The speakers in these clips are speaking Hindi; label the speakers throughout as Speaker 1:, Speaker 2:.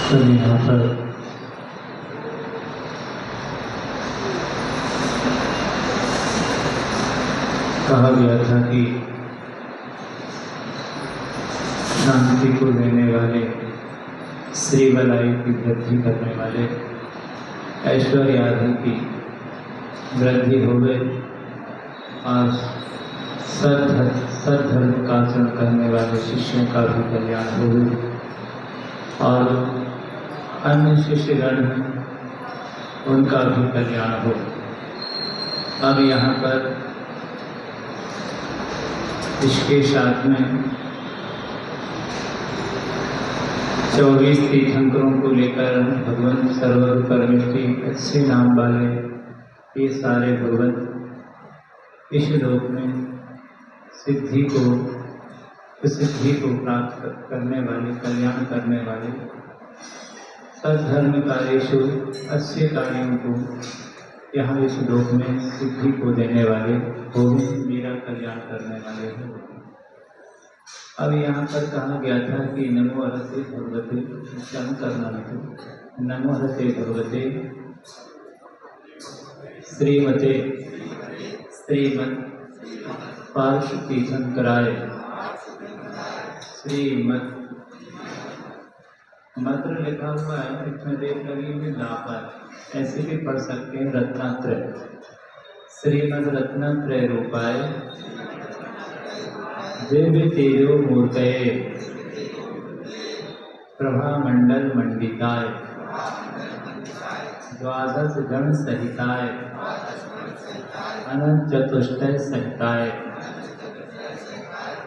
Speaker 1: तो यहाँ पर कहा गया था कि शांति को देने वाले, श्री बलाई की वृद्धि करने वाले, ऐश्वर्य आदि की वृद्धि हो गई और सद्धर्म का आचरण करने वाले शिष्यों का भी कल्याण हो गई और अन्य शिष्यगण उनका भी कल्याण हो। अब यहाँ पर इसके साथ में 24 तीर्थंकरों को लेकर भगवान सर्वज्ञ परमेष्टि अच्छे नाम वाले ये सारे भगवंत इस लोक में सिद्धि को प्राप्त करने वाले, कल्याण करने वाले, सद्धर्म कार्येषु अच्छे कार्यों को यहाँ इस लोक में सिद्धि को देने वाले हो, मेरा कल्याण करने वाले हो। अब यहाँ पर कहा गया था कि नमो हरते भगवते, उच्चारण करना नहीं, नमो हरते भगवते श्रीमते श्रीमद पार्श्व तीर्थंकराय श्रीमद मंत्र लिखा हुआ है, इसमें देख लगी में लापर, ऐसे भी पढ़ सकते हैं रत्नात्रय, श्रीमद रत्नात्रय रूपाय दिव्य तेजो मूर्तये प्रभा मंडल मंडिताय द्वादश गण सहिताय अनंत चतुष्टय सहिताय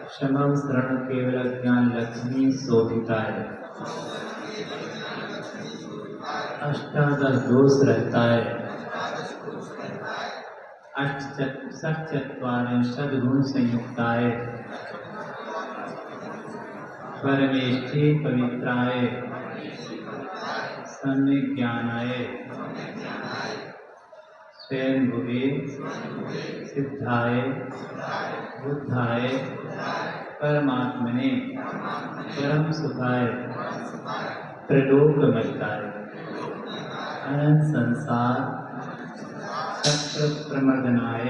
Speaker 1: क्षमा शरण केवल ज्ञान लक्ष्मी शोभिताय अष्टादश दोष रहता है, सद्गुण संयुक्ताय परमेष्ठी पवित्राय सम्यक ज्ञानाय स्वयं भुवे सिद्धाय बुद्धाय परमात्मने परम सुखाय त्रिलोकमयताय अनंत संसार चक्र प्रमर्दनाय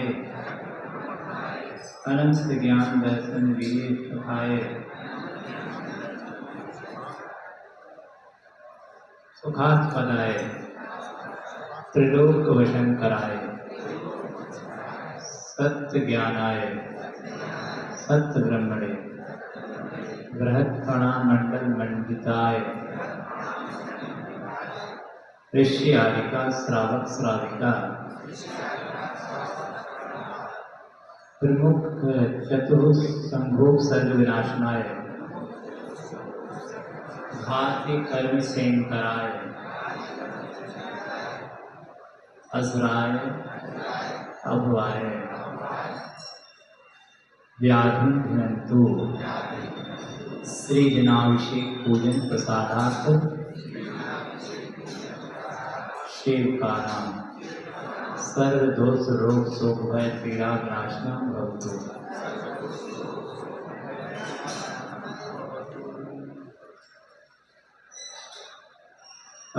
Speaker 1: अनंत ज्ञान दर्शन वीर सुखाय सुखास्पदाय त्रिलोक वशन कराय सत्य ज्ञानाय सत्य ब्रह्मणे बृहत् कणा मंडल मंडिताय ऋषि आदिका श्रावक श्राविका प्रमुख चतुर्संभोग सर्व विनाशनाय भारतीय कर्म सेन कराय असुराय अभवाय व्याधि धिनंतु श्री जनाभिषेक पूजन प्रसादार्थ शिव का नाम सर्व दोष रोग शोक भय पीड़ा विनाशना भवतु।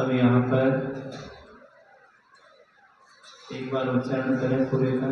Speaker 1: अब यहाँ पर एक बार उच्चारण करें पूरे का।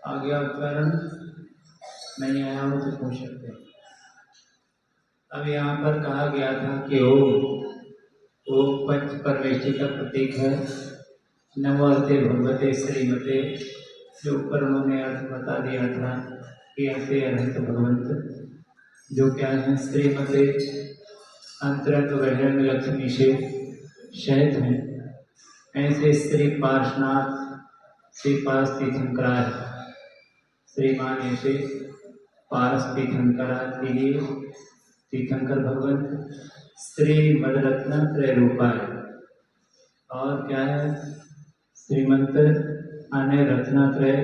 Speaker 1: आज्ञा उपकरण नहीं आया हो तो पूछ सकते हैं। अब यहाँ पर कहा गया था कि वो पंच परमेष्टि का प्रतीक है। नमोते भगवते श्रीमते, जो ऊपर उन्होंने अर्थ बता दिया था कि ऐसे अनंत भगवंत जो क्या है, श्रीमते अंतरंग वैरण लक्ष्मी से शहद हैं। ऐसे श्री पार्शनाथ श्री पारस तीर्थंकराय, श्रीमान ऐसे पारस तीर्थंकराय के लिए तीर्थंकर भगवंत श्री मदरत्न त्रय रूपाय, और क्या है, श्रीमंत अन्य रत्नात्रय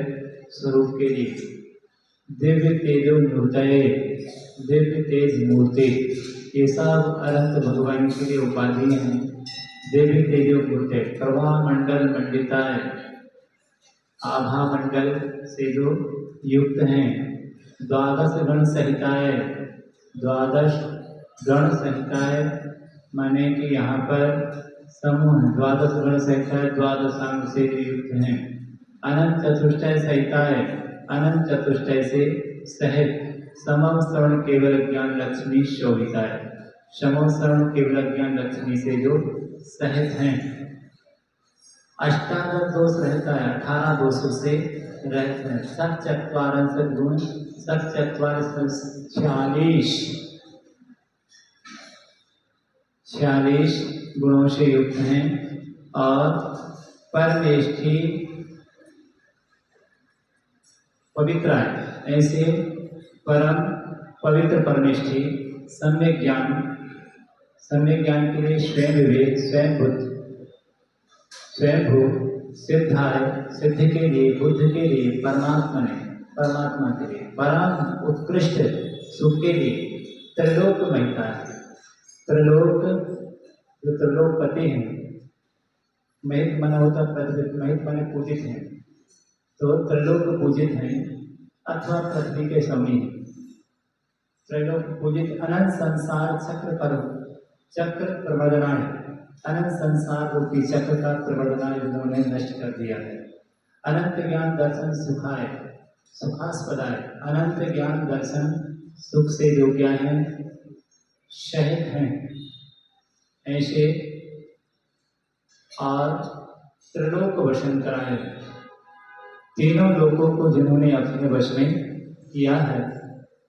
Speaker 1: स्वरूप के लिए दिव्य तेजो मूर्तये, दिव्य तेज मूर्ति, ये सब अनंत भगवान के लिए उपाधि हैं। दिव्य तेजो मूर्ति प्रभा मंडल मंडिताय, आभा मंडल से जो युक्त हैं। द्वादश गण संहिताय, द्वादश गण संहिताय माने कि यहाँ पर समूह द्वादश गण संहिताय द्वादशांग से युक्त हैं। अनंत चतुष्टय संहिताय, अनंत चतुष्टय से सहित। समम श्रवण केवल ज्ञान लक्ष्मी शोभिताय, समम श्रवण केवल ज्ञान लक्ष्मी से जो सहित हैं। अष्टादश दोष रहता है, 18 दोषों से रहते हैं। सचत्वारिंशत् गुण, सचत्वारिंशत् 46 गुणों से युक्त हैं। और परमेष्ठी पवित्र है, ऐसे परम पवित्र परमेष्ठी सम्यक ज्ञान, सम्यक ज्ञान के लिए स्वयं विवेक, स्वयं बुद्ध, स्वयं भू सिद्धाय, सिद्धि के लिए, बुद्ध के लिए, परमात्मा के लिए, परम उत्कृष्ट सुख के लिए त्रिलोक महिता है। त्रिलोक जो त्रिलोकपति हैं, महित मन होता प्रतिष्ठित, महित माने पूजित हैं, तो त्रिलोक पूजित हैं अथवा पृथ्वी के समी हैं। त्रैलोक पूजित अनंत संसार चक्र पर चक्र प्रवर्धनाय, अनंत संसार रूपी चक्र का प्रवर्धनाय उन्होंने नष्ट कर दिया है। अनंत ज्ञान दर्शन सुखाय, सुखास्पदाय, अनंत ज्ञान दर्शन सुख से जो क्या है शहित हैं ऐसे। और त्रिलोक वशन कराए, तीनों लोकों को जिन्होंने अपने वश में किया है।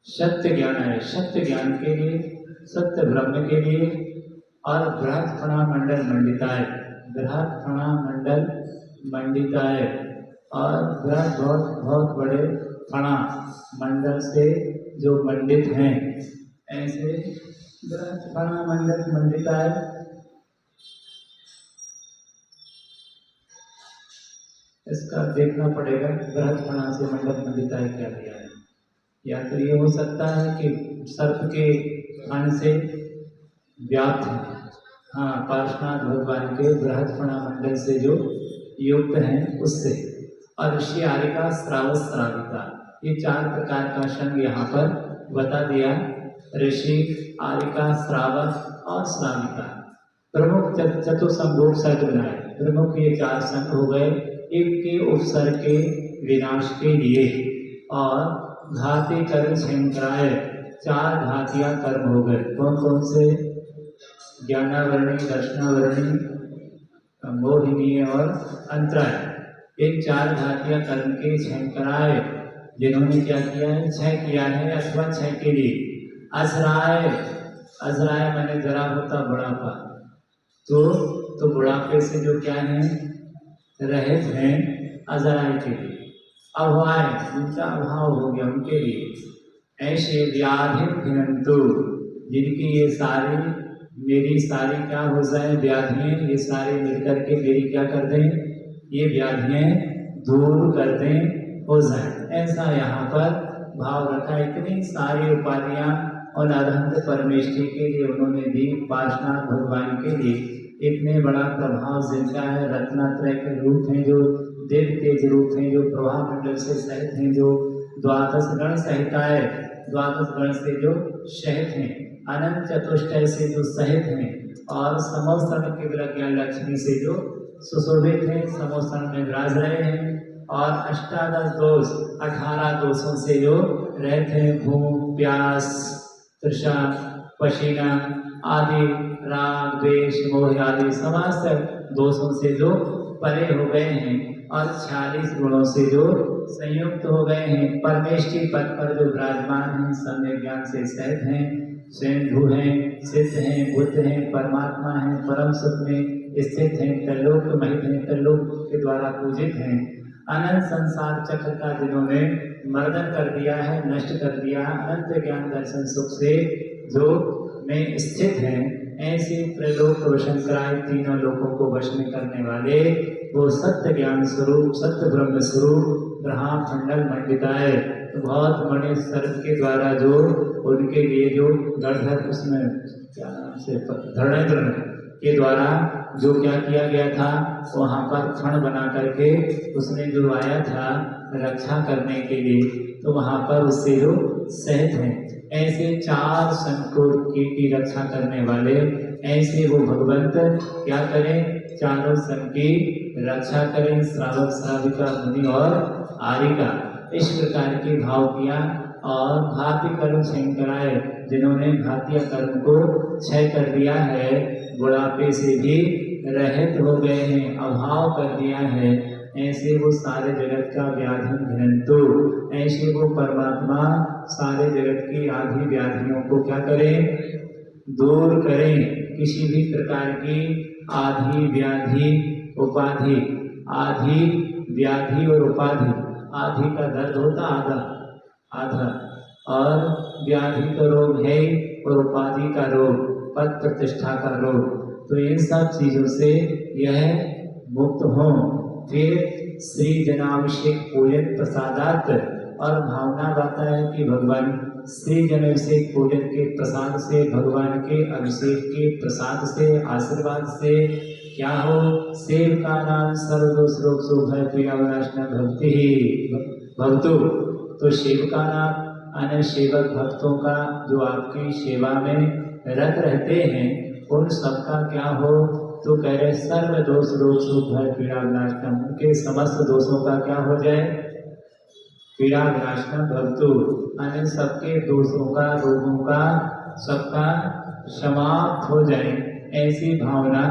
Speaker 1: सत्य ज्ञान है, सत्य ज्ञान के लिए, सत्य ब्रह्म के लिए। और बृहत् फणा मंडल मंडिताय, बृहत् फणा मंडल मंडिताय, और बृहत् बहुत बड़े फणा मंडल से जो मंडित हैं, ऐसे बृहत् फणा मंडल मंडिताय। इसका देखना पड़ेगा बृहत् फणा से मंडल मंडिताय क्या दिया है। या तो ये हो सकता है कि सर्प के फण से व्याप्त है, हाँ, पार्श्वनाथ भगवान के बृहत् फणा मंडल से जो युक्त हैं उससे। और ऋषि आरिका श्रावस श्राविका, ये 4 प्रकार का संग यहाँ पर बता दिया। ऋषि आरिका श्रावस और श्राविका प्रमुख चतुसंभोग सर्ग बनाए। प्रमुख ये 4 संग हो गए, एक के उपसर्ग के विनाश के लिए। और घाती कर्म क्षयंकराय, 4 घातियां कर्म हो गए। कौन कौन से? ज्ञानावरणी, दर्शनावरणी, मोहिनी और अंतराय। इन 4 घातियां कर्म के क्षयंकराय, जिन्होंने क्या किया है, क्षय किया है अथवा क्षय के लिए। असराय, असराय माने जरा होता बुढ़ापा, तो बुढ़ापे से जो क्या है रहित हैं, अजराय के लिए। अभाय, उनका अभाव हो गया उनके लिए। ऐसे व्याधि भिनंतु, जिनकी ये सारी मेरी सारी क्या हो जाए व्याधियाँ, ये सारे मिलकर के मेरी क्या कर दें, ये व्याधियाँ दूर कर दें, हो जाए। ऐसा यहाँ पर भाव रखा। इतनी सारी उपाधियाँ और अनंत परमेष्ठी के लिए उन्होंने दी, पार्श्वनाथ भगवान के लिए। इतने बड़ा प्रभाव जिनका है, रत्नात्रय के रूप हैं, जो देव तेज रूप हैं, जो प्रभा मंडल से सहित हैं, जो द्वादश गण सहिताय, द्वादश गण से जो सहित हैं, अनंत चतुष्टय से जो सहित हैं, और समोषण केवल ज्ञान लक्ष्मी से जो सुशोभित हैं, समोषण में विराज रहे हैं, और अष्टादश दोष 18 दोषों से जो रहते हैं, भूख, प्यास, तृषा, पसीना आदि, राग, द्वेष, मोह आदि समस्त दोषों से जो परे हो गए हैं, और 46 गुणों से जो संयुक्त हो गए हैं, परमेष्टि पद पर जो विराजमान हैं, सम्यक ज्ञान से सहित हैं, स्वयंभू हैं, सिद्ध हैं, बुद्ध हैं, परमात्मा हैं, परम सुख में स्थित हैं, त्रिलोक महित हैं, त्रिलोक के द्वारा पूजित हैं, अनंत संसार चक्र का जिन्होंने मर्दन कर दिया है, नष्ट कर दिया, अनंत ज्ञान दर्शन सुख से जो में स्थित हैं, ऐसे त्रिलोक शंकराय तीनों लोकों को वश में करने वाले वो सत्य ज्ञान स्वरूप, सत्य ब्रह्म स्वरूप ब्रह्मा मंडल मंडिताय, बहुत बड़े सर्प के द्वारा जो उनके लिए जो गढ़धर, उसमें क्या नाम से धरणेन्द्र के द्वारा जो क्या किया गया था, वहाँ पर क्षण बना करके उसने जो आया था रक्षा करने के लिए, तो वहाँ पर उससे जो सहित हैं, ऐसे 4 संकुल की रक्षा करने वाले, ऐसे वो भगवंत क्या करें, चारों सन की रक्षा करें, श्रावक, श्राविका, मुनि और आरिका, इस प्रकार के भाव किया। और घाती कर्म शंकराय, जिन्होंने घातीय कर्म को क्षय कर दिया है, बुढ़ापे से भी रहित हो गए हैं, अभाव कर दिया है, ऐसे वो सारे जगत का व्याधि घृणंतु, ऐसे वो परमात्मा सारे जगत की आदि व्याधियों को क्या करें, दूर करें। किसी भी प्रकार की आदि व्याधि उपाधि, आदि व्याधि और उपाधि, आदि का दर्द होता आधा आधा, और व्याधि का रोग है, और उपाधि का रोग, पद प्रतिष्ठा का रोग, तो इन सब चीजों से यह मुक्त हो। फिर श्री जनाभिषेक पूजन प्रसादात, और भावना बताता है कि भगवान श्री जनाभिषेक पूजन के प्रसाद से, भगवान के अभिषेक के प्रसाद से, आशीर्वाद से क्या हो, सेव का नाम सर्वदोष रोग शोभ पीड़ा विनाशना भक्ति ही भक्तु, तो शिव का नाम अन्य सेवक भक्तों का जो आपकी सेवा में रत रहते हैं, उन सबका क्या हो, तो कह रहे सर्व दोष रोग शोक भय पीड़ा विनाशनम, उनके समस्त दोषों का क्या हो जाए, पीड़ा विनाशनम भक्तु, अन्य सबके दोषों का, रोगों का सबका समाप्त हो जाए। ऐसी भावना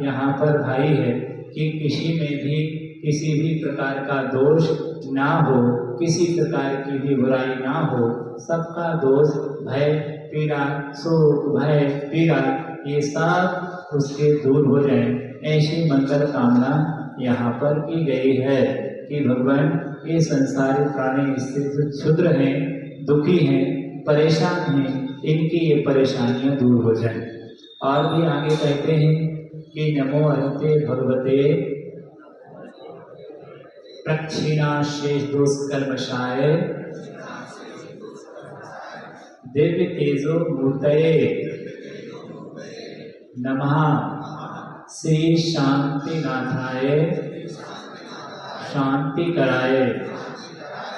Speaker 1: यहाँ पर भाई है कि किसी में भी किसी भी प्रकार का दोष ना हो, किसी प्रकार की भी बुराई ना हो, सबका दोष, भय, पीड़ा, शोक, भय, पीड़ा, ये सब उसके दूर हो जाए, ऐसी मंगल कामना यहाँ पर की गई है कि भगवान ये संसारी प्राणी इससे जो क्षुद्र हैं, दुखी हैं, परेशान हैं, इनकी ये परेशानियां दूर हो जाए। और भी आगे कहते हैं कि नमो हरते भगवते प्रक्षिणाशेष दोष कर्मशाय दिव्य तेजो मूर्तये नमः श्री शांतिनाथाय शांति कराय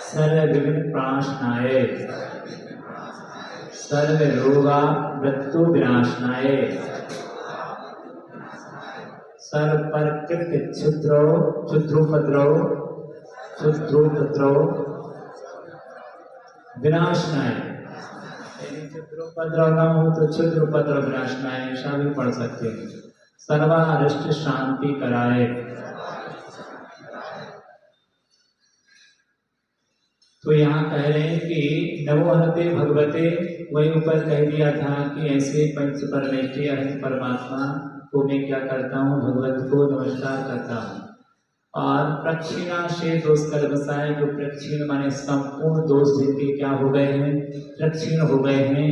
Speaker 1: सर्व विघ्न प्रणाशनाय सर्व रोगा मृत्यु विनाशनाय सर्व प्रकृत क्षुद्रोपद्रव विनाशनाय, क्षुद्रोपद्रव न हो तो क्षुद्रोपद्रव विनाशनाय, ऐसा भी पढ़ सकते हैं। सर्वारिष्ट शांति कराए, तो यहाँ कह रहे हैं कि नमोहरते भगवते, वही ऊपर कह दिया था कि ऐसे पंच परमेष्ठी अनंत परमात्मा को मैं क्या करता हूँ, भगवत को नमस्कार करता हूँ। और प्रक्षिणा से दोष कर्मशाय, जो प्रक्षिण माने संपूर्ण दोष जिनके क्या हो गए हैं, प्रक्षिण हो गए हैं,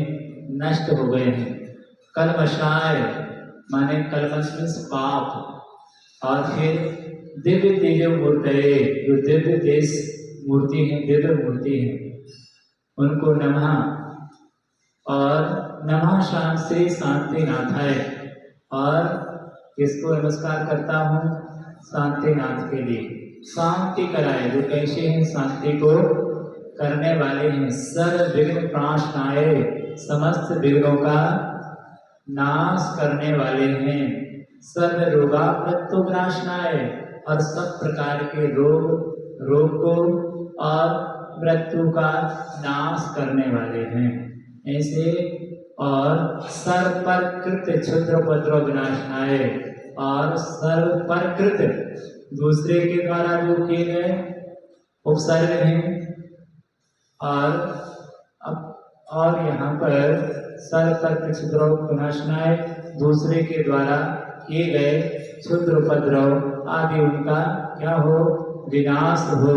Speaker 1: नष्ट हो गए हैं। कल्मशाय माने कल्मश पाप, और फिर दिव्य तेज मूर्तये, जो दिव्य तेज मूर्ति है, दिव्य मूर्ति है, उनको नमः। और नमः शांत से शांतिनाथ है, और किसको नमस्कार करता हूँ, शांतिनाथ के लिए। शांति कराए, जो कैसे हैं, शांति को करने वाले हैं। सर्व विघ्न प्रणाशनाय, समस्त विघ्नों का नाश करने वाले हैं। सर्व रोगापत्तो विनाशनाय, और सब प्रकार के रोगों और मृत्यु का नाश करने वाले हैं। ऐसे और सर्वप्रकृत क्षुद्रोपद्रव विनाशनाय, और सर्वप्रकृत दूसरे के द्वारा जो किए गए उपसर्ग हैं, और यहाँ पर सर्वप्रकृत क्षुद्रोपद्रव विनाशनाय, दूसरे के द्वारा किए गए क्षुद्र उपद्रव आदि उनका क्या हो, विनाश हो।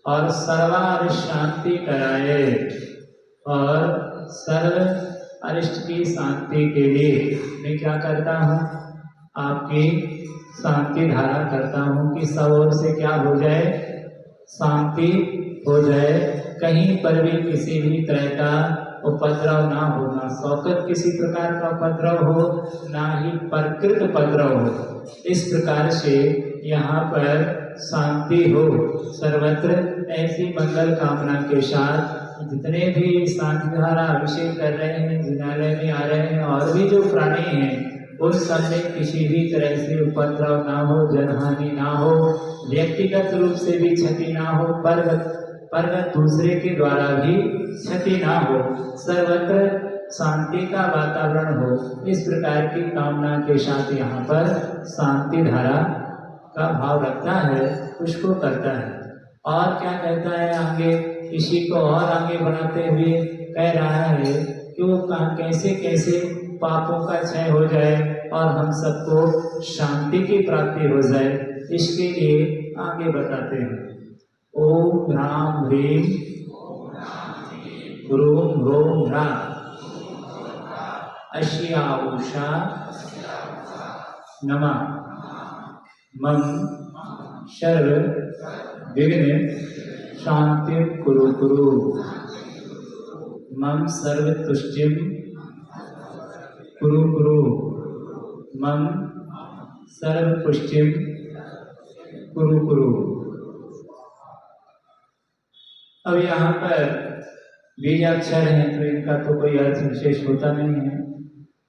Speaker 1: और सर्वारिष्ट शांति कराए, और सर्व अरिष्ट की शांति के लिए मैं क्या करता हूँ, आपकी शांति धारा करता हूँ कि सब ओर से क्या हो जाए, शांति हो जाए। कहीं पर भी किसी भी तरह का उपद्रव ना हो, ना शौकत किसी प्रकार का उपद्रव हो, ना ही प्रकृत उपद्रव हो। इस प्रकार से यहाँ पर शांति हो सर्वत्र। ऐसी मंगल कामना के साथ जितने भी शांति धारा अभिषेक कर रहे हैं, जिनालय में आ रहे हैं, और भी जो प्राणी हैं, उन सब में किसी भी तरह से उपद्रव ना हो, जनहानि ना हो, व्यक्तिगत रूप से भी क्षति ना हो, पर दूसरे के द्वारा भी क्षति ना हो, सर्वत्र शांति का वातावरण हो। इस प्रकार की कामना के साथ यहाँ पर शांति धारा का भाव रखता है, उसको करता है। और क्या कहता है आगे, इसी को और आगे बढ़ाते हुए कह रहा है कि वो कैसे कैसे पापों का क्षय हो जाए और हम सबको शांति की प्राप्ति हो जाए, इसके लिए आगे बताते हैं। ओम ह्राम ह्रीम ह्रूम ह्रोम ह्रा अश्याऊषा नमः मम सर्व विघ्न शांति कुरु कुरु मम सर्व तुष्टिम कुरु कुरु मम सर्व पुष्टिम कुरु कुरु। अब यहाँ पर बीजाक्षर हैं तो इनका तो कोई अर्थ विशेष होता नहीं है,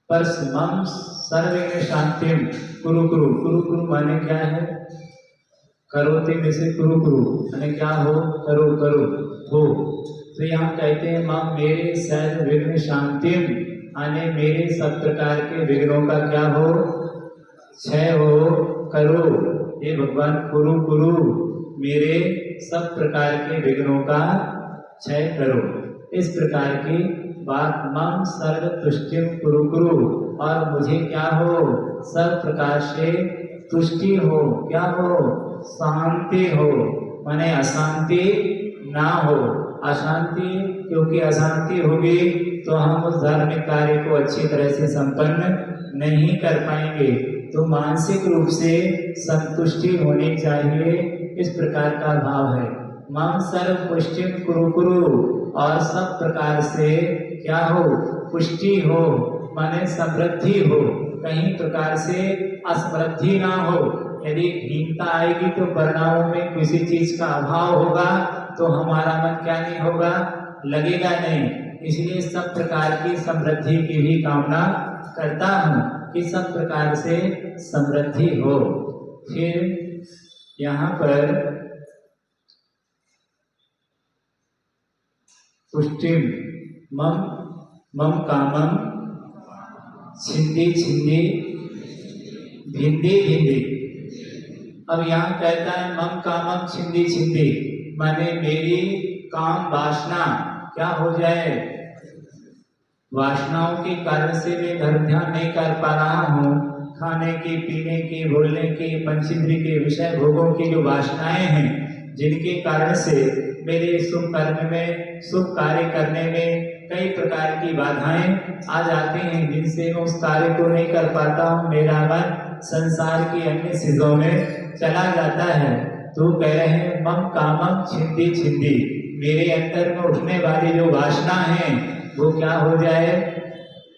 Speaker 1: पर मम सर्वविघ्न शांतिम कुरु कुरु, कुरु कुरु माने क्या है, करोति में से कुरु कुरु माने क्या हो, करो करो हो। तो यहाँ कहते हैं मम मेरे सर्व विघ्न शांतिम, माने मेरे सब प्रकार के विघ्नों का क्या हो, क्षय हो, करो। ये भगवान कुरु कुरु, मेरे सब प्रकार के विघ्नों का क्षय करो। इस प्रकार की बात, मम सर्व तुष्टिम कुरु कुरु, और मुझे क्या हो, सब प्रकार से तुष्टि हो, क्या हो, शांति हो, माने अशांति ना हो। अशांति, क्योंकि अशांति होगी तो हम उस धार्मिक कार्य को अच्छी तरह से संपन्न नहीं कर पाएंगे। तो मानसिक रूप से संतुष्टि होनी चाहिए, इस प्रकार का भाव है। मम सर्व पुष्टिम कुरु कुरु, और सब प्रकार से क्या हो, पुष्टि हो, माने समृद्धि हो, कहीं प्रकार से असमृद्धि ना हो। यदि हीनता आएगी तो परिणामों में किसी चीज का अभाव होगा तो हमारा मन क्या नहीं होगा, लगेगा नहीं। इसलिए सब प्रकार की समृद्धि की भी कामना करता हूँ कि सब प्रकार से समृद्धि हो। फिर यहाँ पर पुष्टिम मम मम कामम छिंदी छिंदी भिंदी भिंदी। अब यहाँ कहता है मम कामम छिंदी छिंदी, माने मेरी काम वासना क्या हो जाए, वासनाओं के कारण से मैं धर्म ध्यान नहीं कर पा रहा हूँ। खाने की, पीने की, बोलने की, पंचेंद्रिय के विषय भोगों की जो वासनाएं हैं, जिनके कारण से मेरे शुभ कर्म में, शुभ कार्य करने में कई प्रकार की बाधाएं आ जाती हैं, जिनसे मैं उस कार्य को नहीं कर पाता हूँ। मेरा मन संसार की अन्य चीजों में चला जाता है। तो कह रहे हैं मम कामम छिंदी छिंदी, मेरे अंदर में उठने वाली जो वासना है वो क्या हो जाए,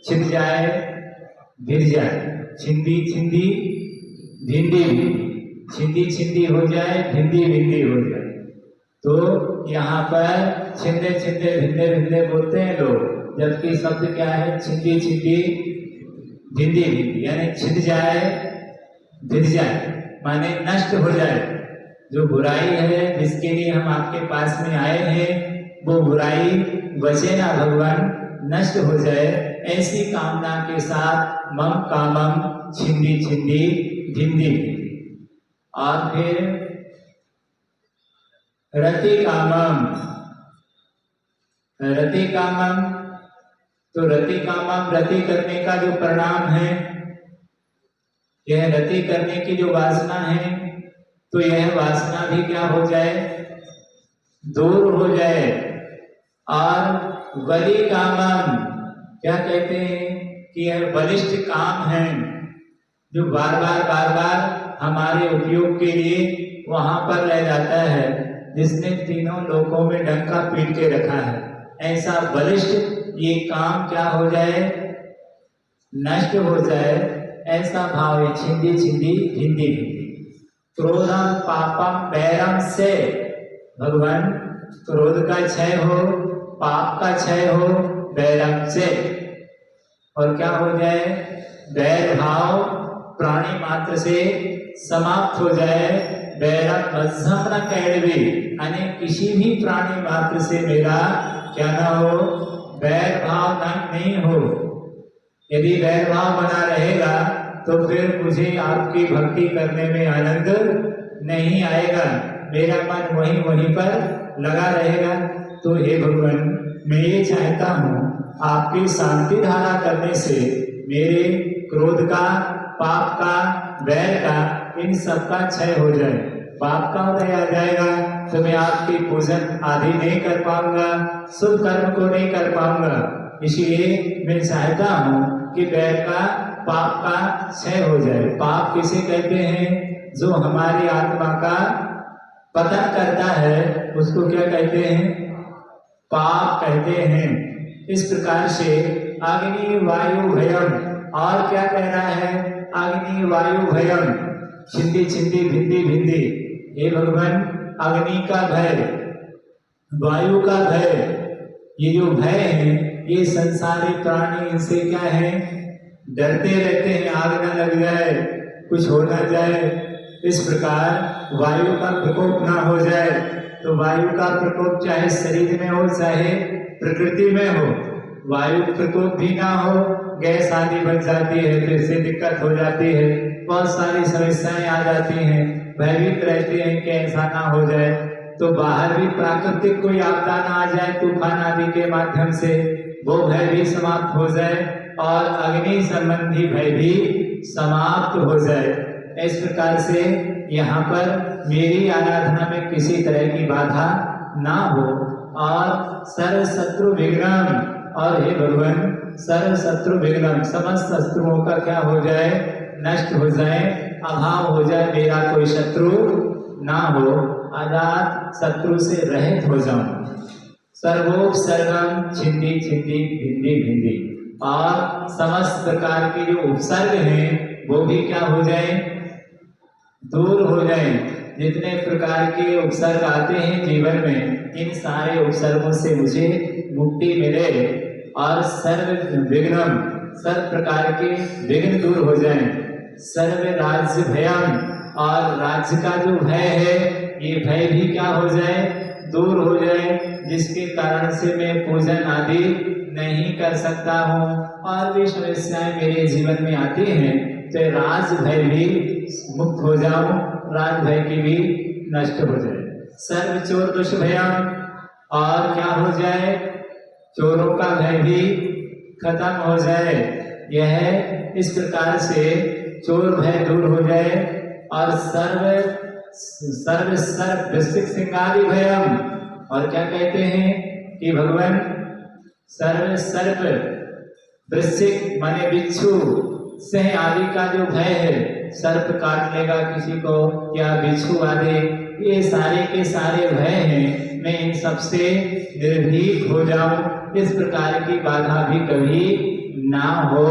Speaker 1: छिप जाए, गिर जाए। छिंदी छिंदी भिंडी, छिंदी छिंदी हो जाए, भिंडी भिंडी हो जाए। तो यहाँ पर छिंदे छिंदे भिंदे भिंदे बोलते हैं लोग, जबकि शब्द क्या है? छिंदी छिंदी भिंदी भिंदी, यानी छिद जाए भिद जाए, माने नष्ट हो जाए। जो बुराई है जिसके लिए हम आपके पास में आए हैं, वो बुराई बचे ना भगवान, नष्ट हो जाए, ऐसी कामना के साथ मम कामम छिंदी छिंदी भिंदी भिंदी। और फिर रति कामम, रति कामम, तो रति कामम, रति करने का जो परिणाम है, यह रति करने की जो वासना है, तो यह वासना भी क्या हो जाए? दूर हो जाए। और बलि कामम, क्या कहते हैं कि यह बलिष्ठ काम है, जो बार बार हमारे उपयोग के लिए वहां पर रह जाता है, जिसने तीनों लोकों में डंका पीट के रखा है। ऐसा बलिष्ठ ये काम क्या हो जाए? नष्ट हो जाए। ऐसा भाव है छिंदी छिंदी भिंदी भिंदी। क्रोधम पापम बैरम से, भगवान क्रोध का क्षय हो, पाप का क्षय हो बैरम से, और क्या हो जाए? बैर भाव प्राणी मात्र से समाप्त हो जाए। बैरम मध्यम न कैडवी, यानी किसी भी प्राणी मात्र से मेरा क्या ना हो? बैर भाव नहीं हो। यदि बैर भाव बना रहेगा तो फिर मुझे आपकी भक्ति करने में आनंद नहीं आएगा, मेरा मन वहीं पर लगा रहेगा। तो हे भगवान, मैं ये चाहता हूँ आपकी शांति धारा करने से मेरे क्रोध का, पाप का, वैर का, इन सब का क्षय हो जाए। पाप का उदय आ जाएगा तो मैं आपकी पूजन आदि नहीं कर पाऊंगा, शुभ कर्म को नहीं कर पाऊंगा। इसलिए मैं चाहता हूँ कि वैर का, पाप का क्षय हो जाए। पाप किसे कहते हैं? जो हमारी आत्मा का पतन करता है, उसको क्या कहते हैं? पाप कहते हैं। इस प्रकार से अग्नि वायु भयम, और क्या कह रहा है? अग्नि वायु भयम छिंदी छिंदी भिंदी भिंदी। हे भगवान, अग्नि का भय, वायु का भय, ये जो भय है, ये संसारी प्राणी इनसे क्या है? डरते रहते हैं, आग न लग जाए, कुछ हो ना जाए। इस प्रकार वायु का प्रकोप ना हो जाए। तो वायु का प्रकोप चाहे शरीर में हो चाहे प्रकृति में हो, वायु प्रकोप भी ना हो, गैस आदि बन जाती है, तो इससे दिक्कत हो जाती है, बहुत सारी समस्याएं आ जाती हैं। भयभीत रहते हैं कि ऐसा ना हो जाए। तो बाहर भी प्राकृतिक कोई आपदा ना आ जाए तूफान आदि के माध्यम से, वो भय भी समाप्त हो जाए और अग्नि संबंधी भय भी समाप्त हो जाए। इस प्रकार से यहाँ पर मेरी आराधना में किसी तरह की बाधा ना हो और सर्व शत्रु विघ्नम, और हे भगवान सर्व शत्रु विघ्नम, समस्त शत्रुओं का क्या हो जाए? नष्ट हो जाए, अभाव हो जाए, मेरा कोई शत्रु ना हो, आजाद शत्रु से रहित हो जाऊं। सर्वोपसर्गम छिंदी छिंदी भिंदी भिंदी, और समस्त प्रकार के जो उपसर्ग हैं वो भी क्या हो जाए? दूर हो जाए। जितने प्रकार के उपसर्ग आते हैं जीवन में, इन सारे उपसर्गों से मुझे मुक्ति मिले और सर्व विघ्नम, सर्व प्रकार के विघ्न दूर हो जाए। सर्व राज्य भयम, और राज्य का जो भय है, ये भय भी क्या हो जाए? दूर हो जाए, जिसके कारण से मैं पूजन आदि नहीं कर सकता हूँ और भी समस्याएं मेरे जीवन में आती हैं, तो राज भय भी मुक्त हो जाऊं, राज भय की भी नष्ट हो जाए। सर्व चोर दुष्भयम, और क्या हो जाए? चोरों का भय भी खत्म हो जाए। यह इस प्रकार से चोर भय दूर हो जाए और सर्व सर्व सर्व वृश्चिक सिंगारी भयम, और क्या कहते हैं कि भगवान सर्व सर्प वृश्चिक माने बिच्छू, सिंह आदि का जो भय है, सर्प काट लेगा किसी को या बिच्छू आदि, ये सारे के सारे भय हैं, मैं इन सबसे निर्भीक हो जाऊं, इस प्रकार की बाधा भी कभी ना हो।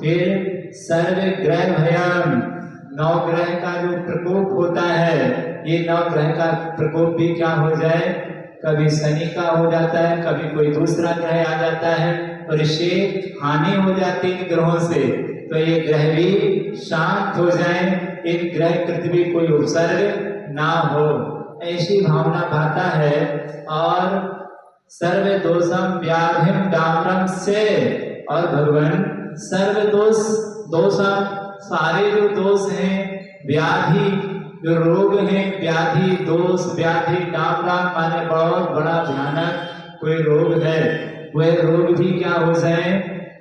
Speaker 1: फिर सर्व ग्रह भयम, नौ ग्रह का जो प्रकोप होता है, ये नौ ग्रह का प्रकोप भी क्या हो जाए? कभी शनि का हो जाता है, कभी कोई दूसरा ग्रह आ जाता है और इससे हानि हो जाती है ग्रहों से। तो ये ग्रह भी शांत हो जाए, इन ग्रह पृथ्वी कोई उपसर्ग ना हो, ऐसी भावना भाता है। और सर्व दोषम व्याधिम डामरम से, और भगवान सर्व दोषम सारे जो दोष हैं, व्याधि जो रोग है, व्याधि दोष व्याधि डामरम माने बहुत बड़ा भयानक कोई रोग है, वह रोग भी क्या हो जाए,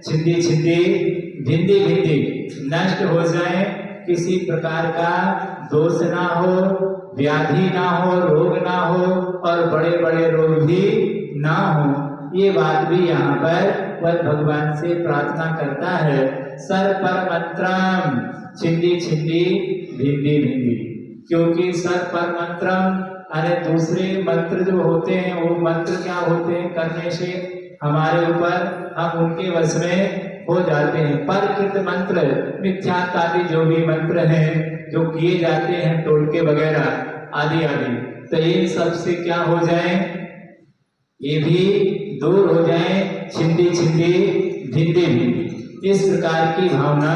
Speaker 1: छिंदी छिंदी भिंदी भिंदी नष्ट हो जाए, किसी प्रकार का दोष ना हो, व्याधि ना हो, रोग ना हो और बड़े बड़े रोग भी ना हो। ये बात भी यहाँ पर वह भगवान से प्रार्थना करता है। सर पर मंत्रम छिंदी छिंदी भिंदी भिंदी, क्योंकि सर पर मंत्रम अरे दूसरे मंत्र जो होते हैं वो मंत्र क्या होते हैं, करने से हमारे ऊपर हम उनके वश में हो जाते हैं। परकृत मंत्र मिथ्यात्व आदि जो भी मंत्र हैं जो किए जाते हैं, टोटके वगैरह आदि आदि, तो ये सब से क्या हो जाए, ये भी दूर हो जाए, छिंदी छिंदी भिंदी भिंदी, इस प्रकार की भावना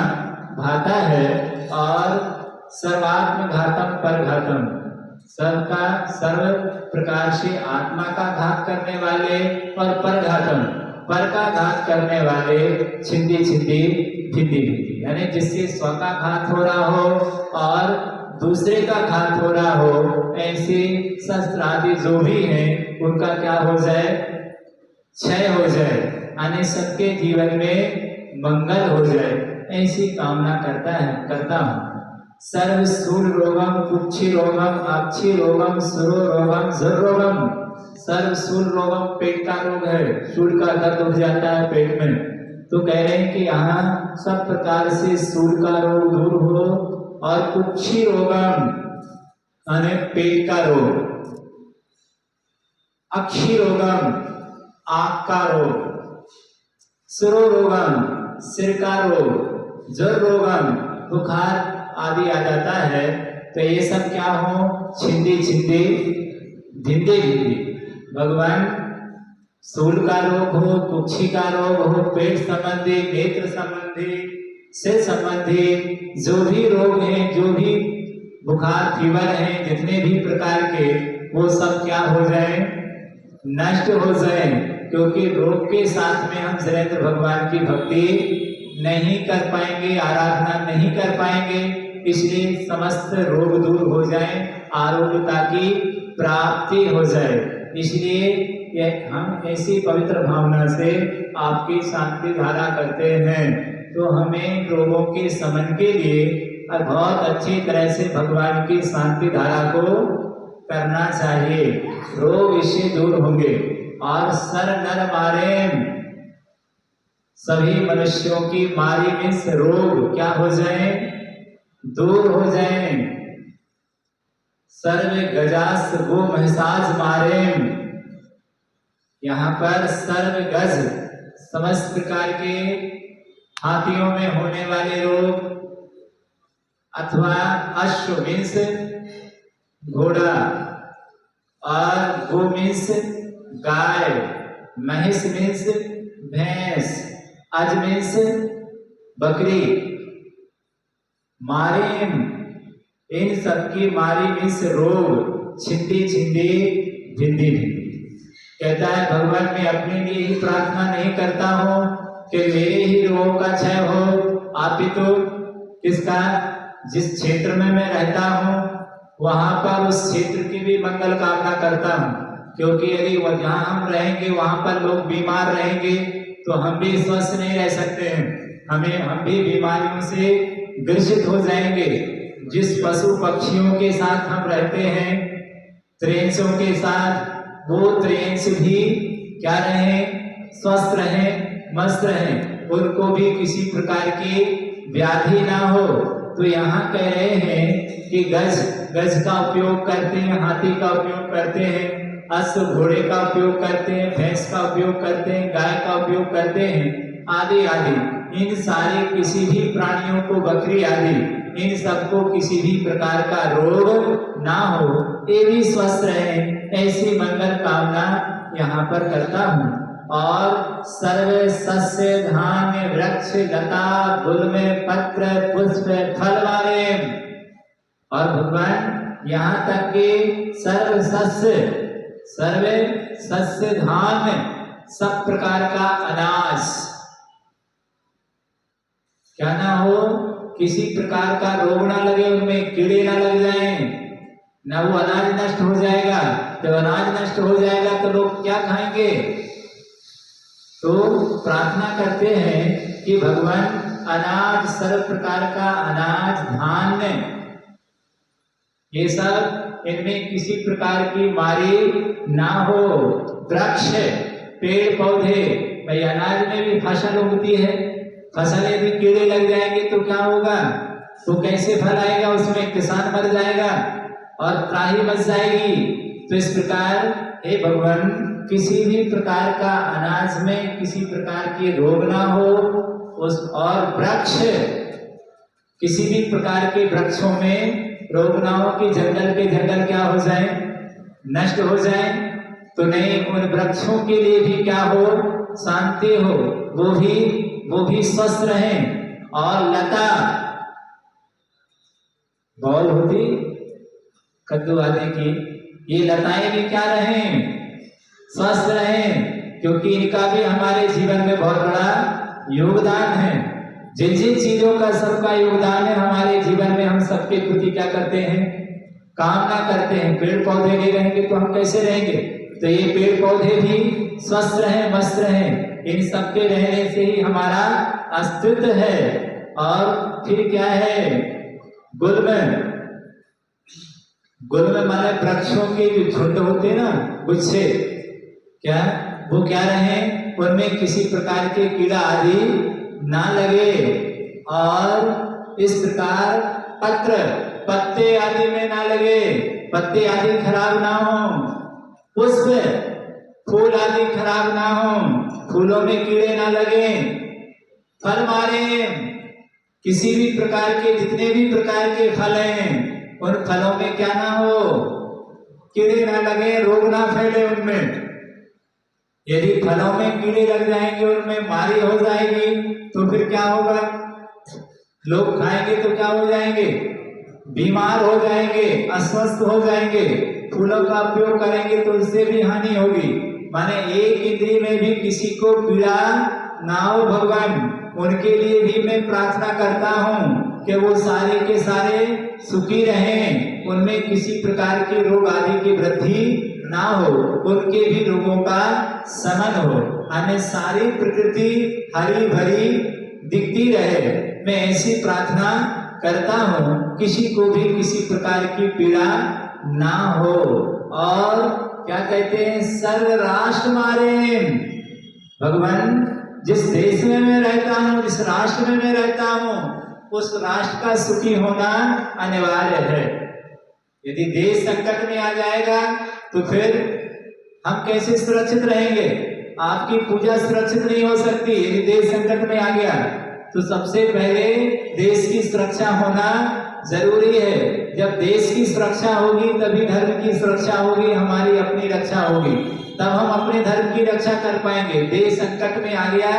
Speaker 1: भाता है। और सर्वात्म घातम पर घातम, सबका सर्व प्रकार से आत्मा का घात करने वाले और पर घातम पर का घात करने वाले, छिंदी छिंदी भिंदी भिंदी, यानी जिससे स्व का घात हो रहा हो और दूसरे का घात हो रहा हो, ऐसे शस्त्र आदि जो भी हैं उनका क्या हो जाए, क्षय हो जाए, यानी सबके जीवन में मंगल हो जाए, ऐसी कामना करता हूँ। सर्व स्थूल रोगम कुक्षी रोगम अक्षी रोगम सुरो रोगम जर रोगम, सर्व स्थूल रोगम पेट का रोग है, स्थूल का दर्द हो जाता है पेट में, तो कह रहे हैं कि यहाँ सब प्रकार से स्थूल का रोग दूर हो, और कुक्षी रोगम यानी पेट का रोग, अक्षी रोगम आंख का रोग, सुरो रोगम सिर का रोग, जर रोगम बुखार आदि आ जाता है, तो ये सब क्या हो, छिंदी छिंदी भिंदी भिंदी। भगवान स्थूल का रोग हो, कुक्षी का रोग हो, पेट संबंधी, नेत्र संबंधी, से संबंधी जो भी रोग हैं, जो भी बुखार फीवर हैं, जितने भी प्रकार के, वो सब क्या हो जाए, नष्ट हो जाए, क्योंकि रोग के साथ में हम जरेंद्र भगवान की भक्ति नहीं कर पाएंगे, आराधना नहीं कर पाएंगे, इसलिए समस्त रोग दूर हो जाए, आरोग्यता की प्राप्ति हो जाए। इसलिए हम ऐसी पवित्र भावना से आपकी शांति धारा करते हैं, तो हमें रोगों के शमन के लिए और बहुत अच्छी तरह से भगवान की शांति धारा को करना चाहिए, रोग इससे दूर होंगे। और सर नर मारे, सभी मनुष्यों की मारी में से रोग क्या हो जाए, दूर हो जाए। सर्व गजास गो महिषास मारे, यहाँ पर सर्व गज समस्त प्रकार के हाथियों में होने वाले रोग, अथवा अश्व मीन्स घोड़ा, और गो मीन्स गाय, महिष मीन्स भैंस, अज मीन्स बकरी, मारी इन सबकी मारी मीन्स रोग, छिंदी छिंदी भिंदी भिंदी। कहता है भगवान मैं अपने लिए ही प्रार्थना नहीं करता हूँ कि मेरे ही रोगों का क्षय हो, आप भी तो किसका, जिस क्षेत्र में मैं रहता हूँ वहां पर उस क्षेत्र की भी मंगल कामना करता हूँ, क्योंकि यदि जहाँ हम रहेंगे वहां पर लोग बीमार रहेंगे तो हम भी स्वस्थ नहीं रह सकते हैं, हम भी बीमारियों से ग्रसित हो जाएंगे। जिस पशु पक्षियों के साथ हम रहते हैं, त्रेंसों के साथ, वो त्रेंस भी क्या रहे, स्वस्थ रहे, मस्त रहे, उनको भी किसी प्रकार की व्याधि ना हो। तो यहाँ कह रहे हैं कि गज का उपयोग करते हैं, हाथी का उपयोग करते हैं, अश्व घोड़े का उपयोग करते हैं, भैंस का उपयोग करते हैं, गाय का उपयोग करते हैं, आदि आदि। इन सारे किसी भी प्राणियों को, बकरी आदि, इन सबको किसी भी प्रकार का रोग ना हो, ये भी स्वस्थ रहे, ऐसी मंगल कामना कामना यहाँ पर करता हूँ। और सर्व सस्य धान्य वृक्ष लता गुल्म पत्र पुष्प फल वाले, और भगवान यहाँ तक कि सर्व सस्य धान्य, सब प्रकार का अनाज, क्या ना हो, किसी प्रकार का रोग ना लगे, उनमें कीड़े ना लग जाएं, ना वो अनाज नष्ट हो जाएगा। जब अनाज नष्ट हो जाएगा तो लोग क्या खाएंगे? तो प्रार्थना करते हैं कि भगवान अनाज, सर्व प्रकार का अनाज, धान्य, ये सब इनमें किसी प्रकार की मारी ना हो। वृक्ष, पेड़ पौधे, भाई अनाज में भी फसल उगती है, फसल यदि कीड़े लग जाएंगे तो क्या होगा? तो कैसे फल आएगा? उसमें किसान मर जाएगा और त्राही मच जाएगी। तो इस प्रकार हे भगवान, किसी भी प्रकार का अनाज में किसी प्रकार के रोग ना हो, उस और वृक्ष, किसी भी प्रकार के वृक्षों में रोग ना हो कि जंगल के जंगल क्या हो जाए, नष्ट हो जाए। तो नहीं, उन वृक्षों के लिए भी क्या हो, शांति हो, वो भी स्वस्थ रहें। और लता, बॉल होती कद्दू आदि की, ये लताएं भी क्या रहें, स्वस्थ रहें, क्योंकि इनका भी हमारे जीवन में बहुत बड़ा योगदान है। जिन जिन चीजों का सबका योगदान है हमारे जीवन में, हम सबके प्रति क्या करते हैं, कामना करते हैं। पेड़ पौधे नहीं रहेंगे तो हम कैसे रहेंगे? तो ये पेड़ पौधे भी स्वस्थ रहें, मस्त रहें, इन सबके रहने से ही हमारा अस्तित्व है। और फिर क्या है, गुल्म माने वृक्षों के जो झुंड होते हैं ना, गुच्छे, क्या वो क्या रहे, उनमें किसी प्रकार के कीड़ा आदि ना लगे। और इस प्रकार पत्ते आदि में ना लगे, पत्ते आदि खराब ना हो, पुष्प फूल आदि खराब ना हो, फूलों में कीड़े ना लगे, फल मारे, किसी भी प्रकार के जितने भी प्रकार के फल हैं उन फलों में क्या ना हो, कीड़े ना लगे, रोग ना फैले उनमें। यदि फलों में कीड़े लग जाएंगे, उनमें मारी हो जाएगी, तो फिर क्या होगा? लोग खाएंगे तो क्या हो जाएंगे? बीमार हो जाएंगे, अस्वस्थ हो जाएंगे। फूलों का उपयोग करेंगे तो इससे भी हानि होगी। माने एक इंद्रिय में भी किसी को पीड़ा ना हो भगवान, उनके लिए भी मैं प्रार्थना करता हूँ कि वो सारे के सारे सुखी रहें, उनमें किसी प्रकार के रोग आदि की वृद्धि ना हो, उनके भी रोगों का शमन हो, हमें सारी प्रकृति हरी भरी दिखती रहे। मैं ऐसी प्रार्थना करता हूँ, किसी को भी किसी प्रकार की पीड़ा ना हो। और क्या कहते हैं, सर्व राष्ट्र मारे, भगवान जिस देश में मैं रहता हूँ, जिस राष्ट्र में मैं रहता हूँ, उस राष्ट्र का सुखी होना अनिवार्य है। यदि देश संकट में आ जाएगा तो फिर हम कैसे सुरक्षित रहेंगे? आपकी पूजा सुरक्षित नहीं हो सकती यदि देश संकट में आ गया। तो सबसे पहले देश की सुरक्षा होना जरूरी है। जब देश की सुरक्षा होगी तभी धर्म की सुरक्षा होगी, हमारी अपनी रक्षा होगी, तब हम अपने धर्म की रक्षा कर पाएंगे। देश संकट में आ गया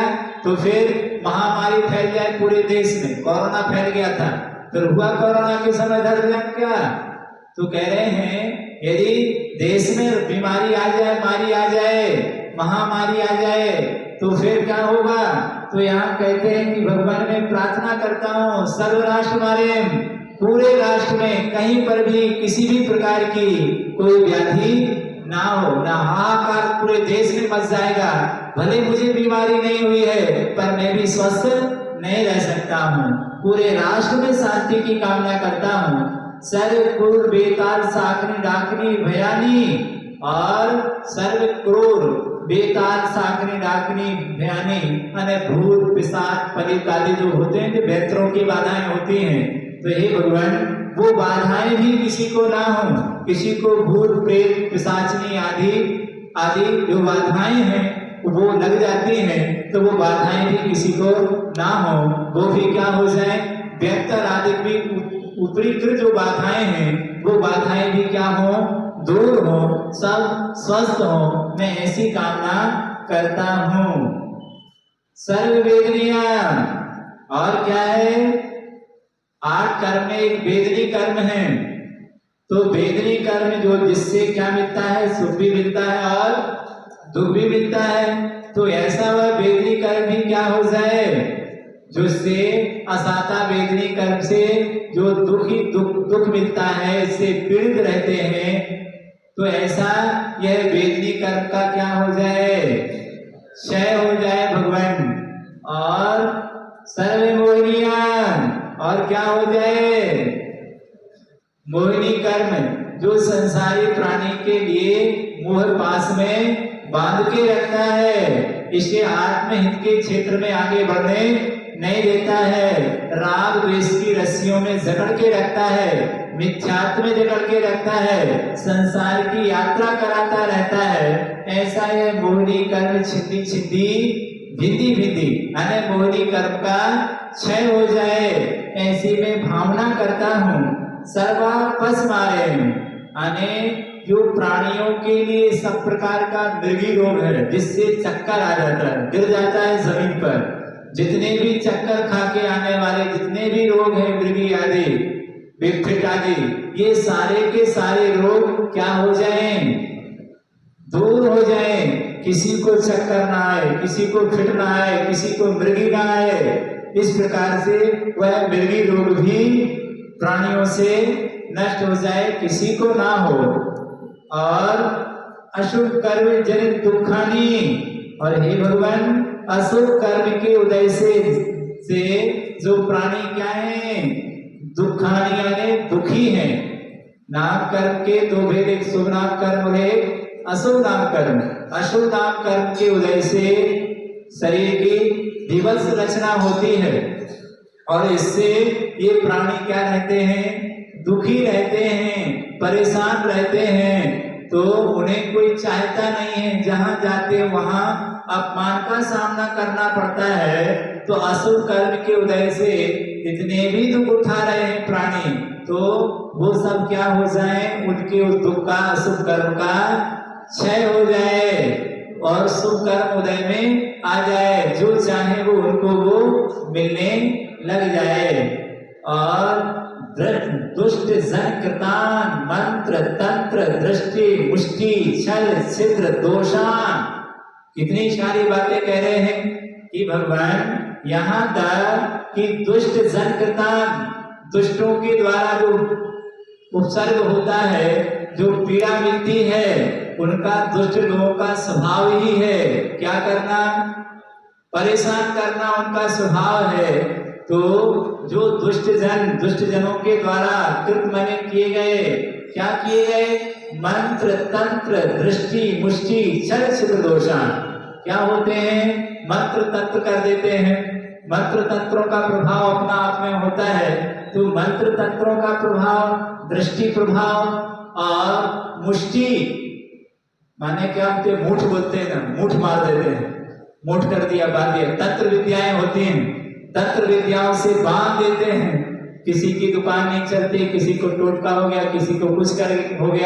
Speaker 1: तो फिर महामारी फैल जाए पूरे देश में, कोरोना फैल गया था, फिर हुआ कोरोना के समय धर्म क्या? तो कह रहे हैं यदि देश में बीमारी आ जाए, मारी आ जाए, महामारी आ जाए तो फिर क्या होगा? तो यहाँ कहते हैं कि भगवान मैं प्रार्थना करता हूँ सर्व राष्ट्र मारे, पूरे राष्ट्र में कहीं पर भी किसी भी प्रकार की कोई व्याधि ना हो, ना हाहाकार पूरे देश में मच जाएगा। भले मुझे बीमारी नहीं हुई है पर मैं भी स्वस्थ नहीं रह सकता हूँ। पूरे राष्ट्र में शांति की कामना करता हूँ। सर्व क्रूर बेताल साकनी डाकनी भयानी, और सर्व क्रूर बेताल साकनी डाकनी भयानी माने भूत पिशाच पलित आदि जो होते हैं, जो भैंतरों की बाधाएं होती हैं, तो हे भगवान वो बाधाएं भी किसी को ना हो, किसी को भूत प्रेत पिशाचनी आदि जो बाधाएं हैं वो लग जाती हैं, तो वो बाधाएं भी किसी को ना हो, वो भी क्या हो जाए, व्यक्तर आदि भी ऊपरीकृत जो बाधाएं हैं वो बाधाएं भी क्या हो, दूर हो, सब स्वस्थ हो, मैं ऐसी कामना करता हूं। सर्व वेदनीय और क्या है? 8 कर्म में एक वेदनी कर्म है। तो वेदनी कर्म जो जिससे क्या मिलता है? सुख भी मिलता है और दुख भी मिलता है। तो ऐसा वह वेदनी कर्म भी क्या हो जाए जिससे असाता वेदनी कर्म से जो दुख मिलता है, इससे पीड़ित रहते हैं, तो ऐसा यह वेदनी कर्म का क्या हो जाए? क्षय हो जाए भगवान। और सर्व मोहिनियान और क्या हो जाए? मोहिनी कर्म जो संसारी प्राणी के लिए मोह पास में बांध के रखता है, इसे आत्महित के क्षेत्र में आगे बढ़ने नहीं देता है, राग द्वेष की रस्सियों में जकड़ के रखता है, मिथ्यात्व में जकड़ के रखता है, संसार की यात्रा कराता रहता है। ऐसा यह मोहिनी कर्म छिद्दी छिद्दी भिंदी भिंदी अने मोहिनी कर्म का क्षय हो जाए, ऐसी मैं भावना करता हूँ। सर्वा पस मारे अने जो प्राणियों के लिए सब प्रकार का मृगी रोग है, जिससे चक्कर आ जाता है, गिर जाता है जमीन पर, जितने भी चक्कर खा के आने वाले जितने भी रोग हैं, मृगी आदि, बिगफिट आदि, ये सारे के सारे रोग क्या हो जाएं? दूर हो जाएं। किसी को चक्कर ना आए, किसी को फिट ना आए, किसी को मृगी ना आए। इस प्रकार से वह मृगी रोग भी प्राणियों से नष्ट हो जाए, किसी को ना हो। और अशुभ कर्म जनित दुखानी, और हे भगवान अशुभ कर्म के उदय से जो प्राणी क्या है? दुखानी यानी दुखी है। नाम कर्म के दो भेद, एक शुभ नाम कर्म और एक अशुभ नाम कर्म। अशुभ नाम कर्म के उदय से शरीर की विवश रचना होती है और इससे ये प्राणी क्या रहते हैं? दुखी रहते हैं, परेशान रहते हैं। तो उन्हें कोई चाहता नहीं है, जहां जाते वहां अपमान का सामना करना पड़ता है। तो अशुभ कर्म के उदय से इतने भी दुख उठा रहे हैं प्राणी, तो वो सब क्या हो जाए? उनके उस दुख का, अशुभ कर्म का क्षय हो जाए और शुभ कर्म उदय में आ जाए। जो चाहे वो उनको वो मिलने लग जाए। और दुष्ट जन कृतान मंत्र तंत्र दृष्टि मुष्टि छल छिद्र दोषान, कितनी सारी बातें कह रहे हैं कि भगवान यहाँ तक कि दुष्ट जन कृतान, दुष्टों के द्वारा जो उपसर्ग होता है, जो पीड़ा मिलती है, उनका दुष्ट लोगों का स्वभाव ही है क्या करना? परेशान करना उनका स्वभाव है। तो जो दुष्ट जनों के द्वारा कृत माने किए गए, क्या किए गए? मंत्र तंत्र दृष्टि मुष्टि छल छिद्र दोषान, क्या होते हैं? मंत्र तंत्र कर देते हैं। मंत्र तंत्रों का प्रभाव अपना आप में होता है। तो मंत्र तंत्रों का प्रभाव, दृष्टि प्रभाव और मुष्टि माने क्या होते? मुठ बोलते हैं ना, मुठ मार देते हैं, मुठ कर दिया, बांध दिया। तंत्र विद्याएं होती हैं, तंत्र विद्याओं से बांध देते हैं। किसी की दुकान नहीं चलती, किसी को टोटका हो गया, किसी को कुछ कर हो गया।